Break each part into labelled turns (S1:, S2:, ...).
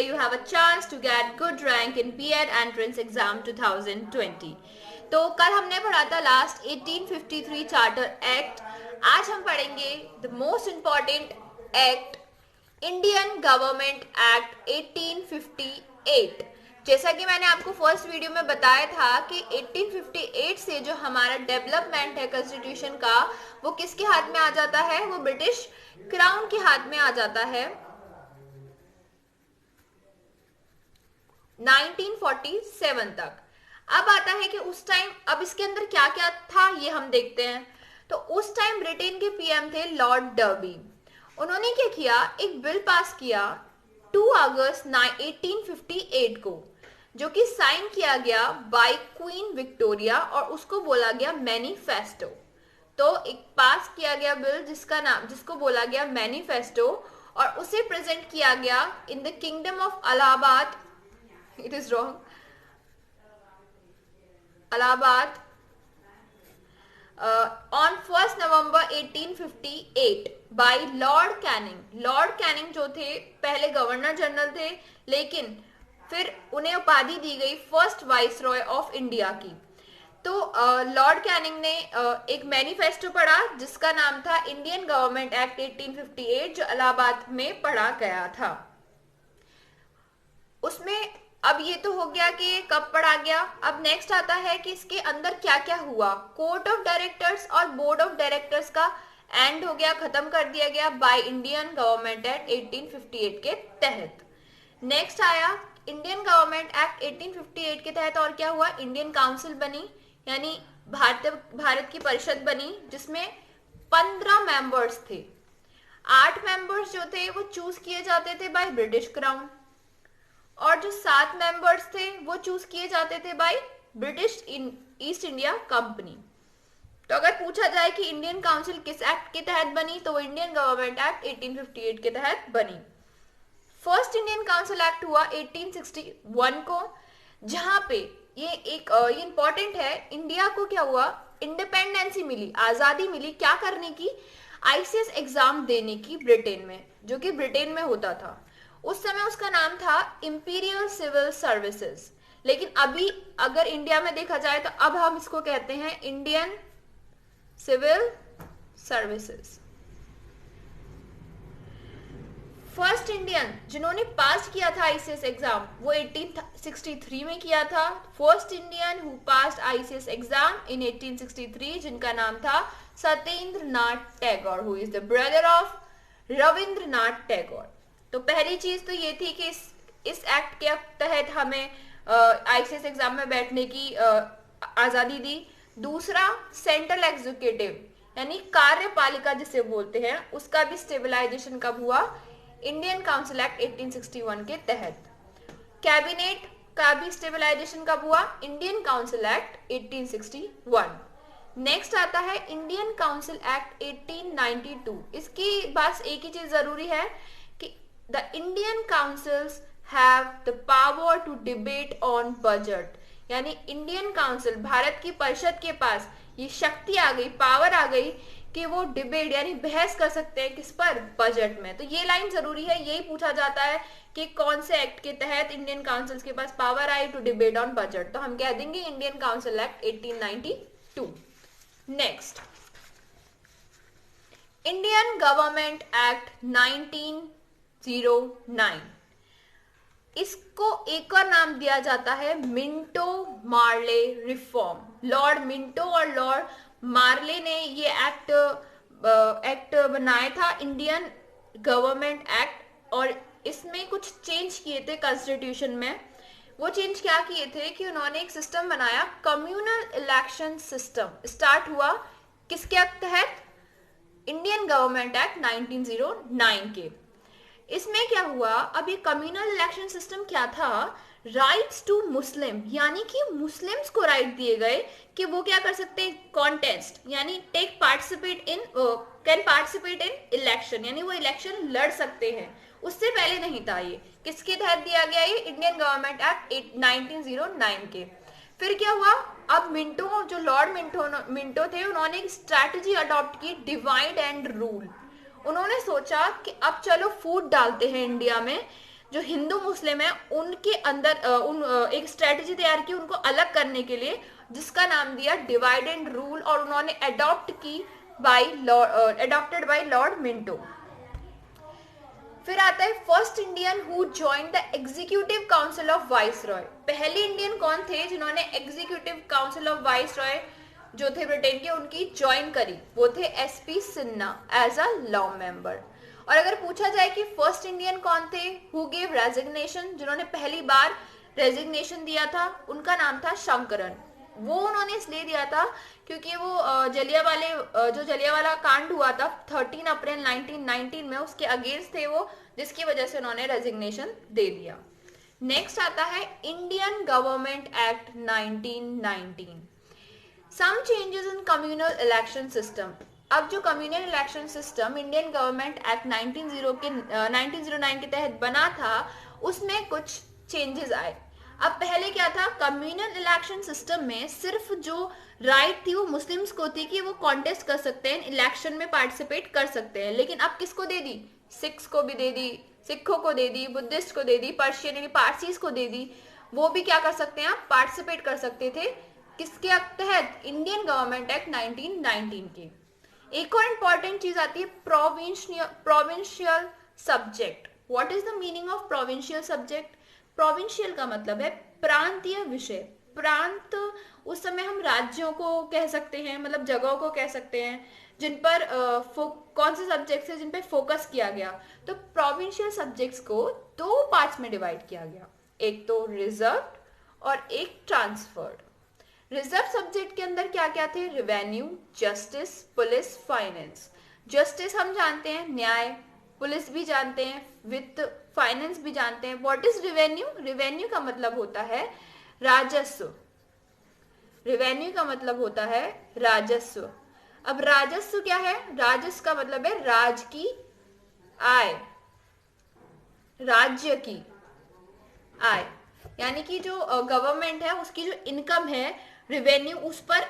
S1: you have a chance to get good rank in B.Ed Entrance Exam 2020. तो कल हमने पढ़ा था लास्ट 1853 चार्टर एक्ट. आज हम पढ़ेंगे the most important act, Indian government act 1858. जैसा कि मैंने आपको फर्स्ट वीडियो में बताया था कि 1858 से जो हमारा डेवलपमेंट है कॉन्स्टिट्यूशन का, वो किसके हाथ में आ जाता है? वो ब्रिटिश क्राउन के हाथ में आ जाता है 1947 तक. अब आता है कि उस टाइम, अब इसके अंदर क्या क्या था ये हम देखते हैं. तो उस टाइम ब्रिटेन के पीएम थे लॉर्ड डर्बी. उन्होंने क्या किया, एक बिल पास किया 2 अगस्त 1858 को, जो कि साइन किया गया बाय क्वीन विक्टोरिया और उसको बोला गया मैनिफेस्टो. तो एक पास किया गया बिल जिसको बोला गया मैनिफेस्टो, और उसे प्रेजेंट किया गया in the kingdom of Allahabad. It is wrong, Allahabad on 1 November 1858 by Lord Canning. Lord Canning जो थे पहले गवर्नर जनरल थे, लेकिन फिर उन्हें उपाधि दी गई फर्स्ट वाइसरॉय ऑफ इंडिया की. तो लॉर्ड कैनिंग ने एक मैनिफेस्टो पढ़ा जिसका नाम था इंडियन गवर्नमेंट एक्ट 1858, जो इलाहाबाद में पढ़ा गया था. उसमें अब ये तो हो गया कि कब पढ़ा गया. अब नेक्स्ट आता है कि इसके अंदर क्या क्या हुआ. कोर्ट ऑफ डायरेक्टर्स और बोर्ड ऑफ डायरेक्टर्स का एंड हो गया, खत्म कर दिया गया बाय इंडियन गवर्नमेंट एक्ट 1858 के तहत. नेक्स्ट आया इंडियन गवर्नमेंट एक्ट 1858 के तहत और क्या हुआ, इंडियन काउंसिल बनी, यानी भारत की परिषद बनी, जिसमें 15 मेंबर्स थे. 8 मेंबर्स जो थे वो चूज किए जाते थे बाय ब्रिटिश क्राउन, और जो 7 मेंबर्स थे वो चूज किए जाते थे by British east India company. तो अगर पूछा जाए कि इंडियन काउंसिल किस एक्ट के तहत बनी, तो वो इंडियन गवर्नमेंट एक्ट 1858 के तहत बनी. फर्स्ट इंडियन काउंसिल एक्ट हुआ 1861 को, जहां पे ये इंपॉर्टेंट है. इंडिया को क्या हुआ, इंडिपेंडेंसी मिली, आजादी मिली. क्या करने की? आईसीएस एग्जाम देने की ब्रिटेन में, जो कि ब्रिटेन में होता था. उस समय उसका नाम था इंपीरियल सिविल सर्विसेज, लेकिन अभी अगर इंडिया में देखा जाए तो अब हम इसको कहते हैं Indian civil services. First Indian जिन्होंने पास किया था आईसीएस एग्जाम वो 1863 में किया था. First Indian who passed ICS exam in 1863, जिनका नाम था Satyendranath Tagore, who is the brother of Rabindranath Tagore. तो पहली चीज तो ये थी कि इस एक्ट के तहत हमें आईसीएस एग्जाम में बैठने की आजादी दी. दूसरा, सेंट्रल एग्जीक्यूटिव यानी कार्यपालिका जिसे बोलते हैं, उसका भी स्टेबलाइजेशन कब हुआ, इंडियन काउंसिल एक्ट 1861 के तहत. कैबिनेट का भी स्टेबलाइजेशन कब हुआ, इंडियन काउंसिल एक्ट 1861. नेक्स्ट आता है इंडियन काउंसिल एक्ट 1892. इसकी बस एक ही चीज जरूरी है कि the Indian councils have the power to debate on budget, यानी इंडियन काउंसिल, भारत की परिषद के पास ये शक्ति आ गई, पावर आ गई कि वो डिबेट यानी बहस कर सकते हैं किस पर, बजट में. तो ये लाइन जरूरी है, यही पूछा जाता है कि कौन से एक्ट के तहत इंडियन काउंसिल्स के पास पावर आई टू डिबेट ऑन बजट. तो हम कह देंगे Indian council act 1892. Next, Indian government act 1909. इसको एक और नाम दिया जाता है Minto Morley reform. Lord Minto और लॉर्ड मार्ले ने ये एक्ट बनाया था, इंडियन गवर्नमेंट एक्ट, और इसमें कुछ चेंज किए थे कॉन्स्टिट्यूशन में. वो चेंज क्या किए थे कि उन्होंने एक सिस्टम बनाया, कम्युनल इलेक्शन सिस्टम. स्टार्ट हुआ किसके तहत, इंडियन गवर्नमेंट एक्ट 1909 के. इसमें क्या हुआ, अब ये कम्युनल इलेक्शन सिस्टम क्या था, राइट्स टू मुस्लिम, यानी कि मुस्लिम्स को राइट दिए गए कि वो क्या कर सकते हैं, कॉन्टेस्ट यानी कैन पार्टिसिपेट इन इलेक्शन, यानी वो इलेक्शन लड़ सकते हैं. उससे पहले नहीं था. ये किसके तहत दिया गया, ये इंडियन गवर्नमेंट एक्ट 1909 के. फिर क्या हुआ, अब जो लॉर्ड मिंटो थे, उन्होंने एक स्ट्रैटेजी अडॉप्ट की, डिवाइड एंड रूल. उन्होंने सोचा कि अब चलो फूट डालते हैं इंडिया में, जो हिंदू मुस्लिम है उनके अंदर एक स्ट्रेटजी तैयार की उनको अलग करने के लिए, जिसका नाम दिया डिवाइड एंड रूल, और उन्होंने अडॉप्टेड बाय लॉर्ड मिंटो। फिर आता है first Indian who joined the executive council of viceroy. पहले इंडियन कौन थे जिन्होंने एग्जीक्यूटिव काउंसिल ऑफ वाइसरॉय जो थे ब्रिटेन के, उनकी ज्वाइन करी? वो थे SP Sinha as a law member. और अगर पूछा जाए कि फर्स्ट इंडियन कौन थे हु गेव रेजिग्नेशन, जिन्होंने पहली बार रेजिग्नेशन दिया था, उनका नाम था शंकरन। वो उन्होंने इसलिए दिया था क्योंकि वो जो जलियांवाला कांड हुआ था 13 अप्रैल 1919 में, उसके अगेंस्ट थे वो, जिसकी वजह से उन्होंने रेजिग्नेशन दे दिया। नेक्स्ट आता है Indian government act 1919। Some changes in communal election system. अब जो communal election system Indian government act 1909 के तहत बना था, उसमें कुछ चेंजेस आए। अब पहले क्या था, कम्युनल इलेक्शन सिस्टम में सिर्फ जो राइट थी वो मुस्लिम्स को थी कि वो कॉन्टेस्ट कर सकते हैं, इलेक्शन में पार्टिसिपेट कर सकते हैं। लेकिन अब किसको दे दी? सिख्स को भी दे दी, सिखों को दे दी, बुद्धिस्ट को दे दी, पर्शियन यानी पारसीज को दे दी। वो भी क्या कर सकते हैं, पार्टिसिपेट कर सकते थे। किसके तहत? इंडियन गवर्नमेंट एक्ट 1919 के। एक और इंपॉर्टेंट चीज आती है provincial subject. What is the meaning of provincial subject? Provincial का मतलब है प्रांतीय विषय। प्रांत उस समय हम राज्यों को कह सकते हैं, मतलब जगहों को कह सकते हैं जिन पर कौन से सब्जेक्ट्स है जिन पर फोकस किया गया। तो प्रोविंशियल सब्जेक्ट्स को दो पार्ट्स में डिवाइड किया गया, एक तो रिजर्व्ड और एक ट्रांसफर्ड। रिजर्व सब्जेक्ट के अंदर क्या क्या थे? Revenue, justice, police, finance. Justice हम जानते हैं न्याय, पुलिस भी जानते हैं, वित्त, फाइनेंस भी जानते हैं। What is revenue? रेवेन्यू का मतलब होता है राजस्व। रेवेन्यू का मतलब होता है राजस्व। अब राजस्व क्या है? राजस्व का मतलब है राज की आय, राज्य की आय, यानी कि जो गवर्नमेंट है उसकी जो इनकम है, रेवेन्यू, उस पर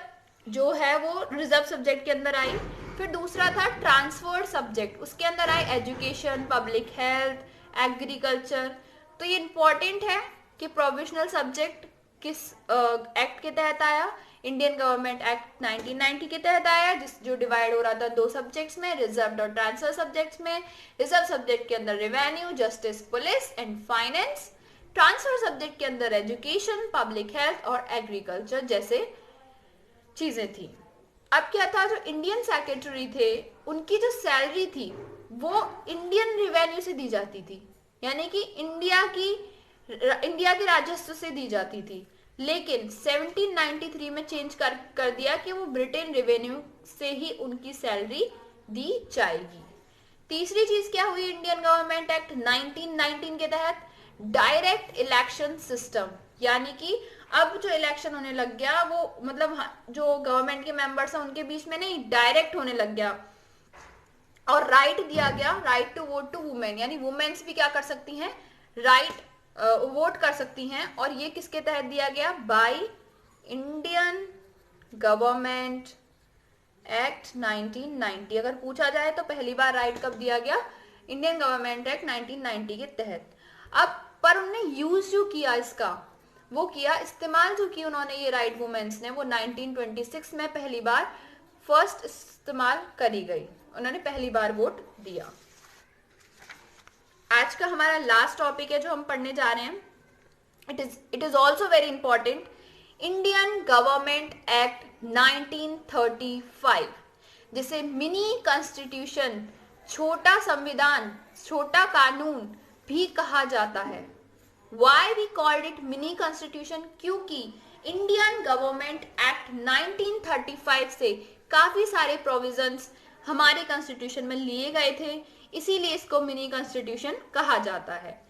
S1: जो है वो रिजर्व सब्जेक्ट के अंदर आई। फिर दूसरा था ट्रांसफर्ड सब्जेक्ट, उसके अंदर आई एजुकेशन, पब्लिक हेल्थ, एग्रीकल्चर। तो ये इंपॉर्टेंट है कि प्रोविजनल सब्जेक्ट किस एक्ट के तहत आया? इंडियन गवर्नमेंट एक्ट 1990 के तहत आया, जो डिवाइड हो रहा था दो सब्जेक्ट्स में, रिजर्व और ट्रांसफर सब्जेक्ट्स में। रिजर्व सब्जेक्ट के अंदर revenue, justice, police and finance. Transfer subject के अंदर एजुकेशन, पब्लिक हेल्थ और एग्रीकल्चर जैसे चीजें थी। अब क्या था, जो इंडियन सेक्रेटरी थे उनकी जो सैलरी थी वो इंडियन रेवेन्यू से दी जाती थी, यानी कि इंडिया के राजस्व से दी जाती थी। लेकिन 1793 में चेंज कर दिया कि वो ब्रिटेन रेवेन्यू से ही उनकी सैलरी दी जाएगी। तीसरी चीज क्या हुई इंडियन गवर्नमेंट एक्ट 1919 के तहत? डायरेक्ट इलेक्शन सिस्टम, यानी कि अब जो इलेक्शन होने लग गया वो मतलब जो गवर्नमेंट के मेंबर्स हैं उनके बीच में नहीं, डायरेक्ट होने लग गया। और राइट दिया गया, right to vote to women, यानी वुमेन्स भी क्या कर सकती हैं, राइट वोट कर सकती हैं। और ये किसके तहत दिया गया? By Indian government act 1990। अगर पूछा जाए तो पहली बार राइट कब दिया गया? इंडियन गवर्नमेंट एक्ट 1990 के तहत। अब पर उन्होंने यूज जो किया इसका, वो किया इस्तेमाल जो की उन्होंने ये राइट वुमेन्स ने, वो 1926 में पहली बार फर्स्ट इस्तेमाल करी गई, उन्होंने पहली बार वोट दिया। आज का हमारा लास्ट टॉपिक है जो हम पढ़ने जा रहे हैं, it is also very important, Indian government act 1935, जिसे मिनी कॉन्स्टिट्यूशन, छोटा संविधान, छोटा कानून भी कहा जाता है। Why we called it mini constitution? क्योंकि इंडियन गवर्नमेंट एक्ट 1935 से काफी सारे प्रोविजंस हमारे कॉन्स्टिट्यूशन में लिए गए थे, इसीलिए इसको मिनी कॉन्स्टिट्यूशन कहा जाता है।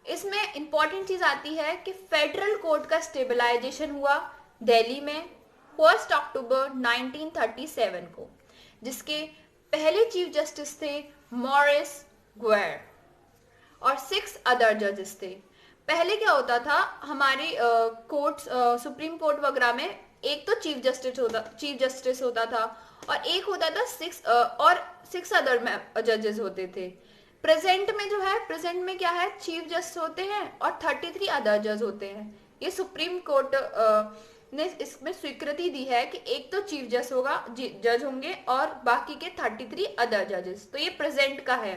S1: इसमें इंपॉर्टेंट चीज आती है कि फेडरल कोर्ट का स्टेबलाइजेशन हुआ दिल्ली में 1 अक्टूबर 1937 को, जिसके पहले चीफ जस्टिस थे मॉरिस ग्वेर और 6 अदर जजेस थे। पहले क्या होता था हमारे कोर्ट, सुप्रीम कोर्ट वगैरह में, एक तो चीफ जस्टिस होता था और एक होता था 6 अदर जजेस होते थे। प्रेजेंट में जो है, प्रेजेंट में क्या है, चीफ जस्टिस होते हैं और 33 अदर जज होते हैं। ये सुप्रीम कोर्ट ने इसमें स्वीकृति दी है कि एक तो चीफ जज होगा, जज होंगे और बाकी के 33 अदर जजेस। तो ये प्रेजेंट का है,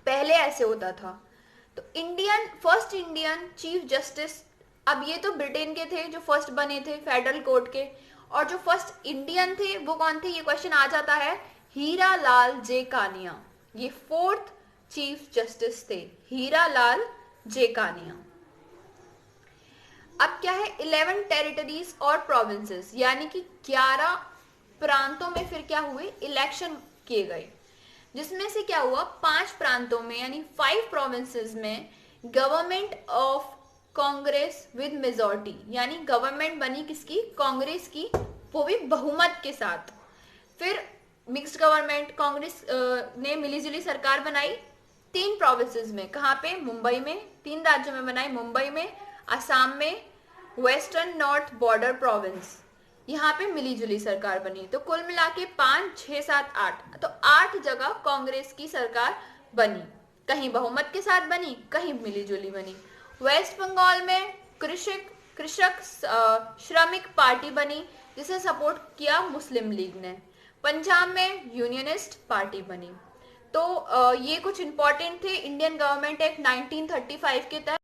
S1: पहले ऐसे होता था। तो फर्स्ट इंडियन चीफ जस्टिस, अब ये तो ब्रिटेन के थे जो फर्स्ट बने थे फेडरल कोर्ट के, और जो फर्स्ट इंडियन थे वो कौन थे, ये क्वेश्चन आ जाता है, हीरा लाल जे कानिया। ये फोर्थ चीफ जस्टिस थे, हीरा लाल जे कानिया। अब क्या है, 11 टेरिटरीज और प्रोविंसेस, यानी कि 11 प्रांतों में फिर क्या हुए, इलेक्शन किए गए, जिसमें से क्या हुआ, 5 प्रांतों में यानी 5 प्रोविंसेस में government of Congress with majority, यानी गवर्नमेंट बनी किसकी, कांग्रेस की, वो भी बहुमत के साथ। फिर मिक्स्ड गवर्नमेंट, कांग्रेस ने मिलीजुली सरकार बनाई 3 प्रोविंसेस में, कहाँ पे, मुंबई में, 3 राज्यों में बनाई, मुंबई में, असम में, वेस्टर्न नॉर्थ बॉर्डर प्रोविंस, यहाँ पे मिलीजुली सरकार बनी। तो कुल मिला के 5, 6, 7, 8, तो 8 जगह कांग्रेस की सरकार बनी, कहीं बहुमत के साथ बनी, कहीं मिलीजुली बनी। वेस्ट बंगाल में कृषक श्रमिक पार्टी बनी, जिसे सपोर्ट किया मुस्लिम लीग ने। पंजाब में यूनियनिस्ट पार्टी बनी। तो ये कुछ इंपॉर्टेंट थे इंडियन गवर्नमेंट एक्ट 1935 के तहत।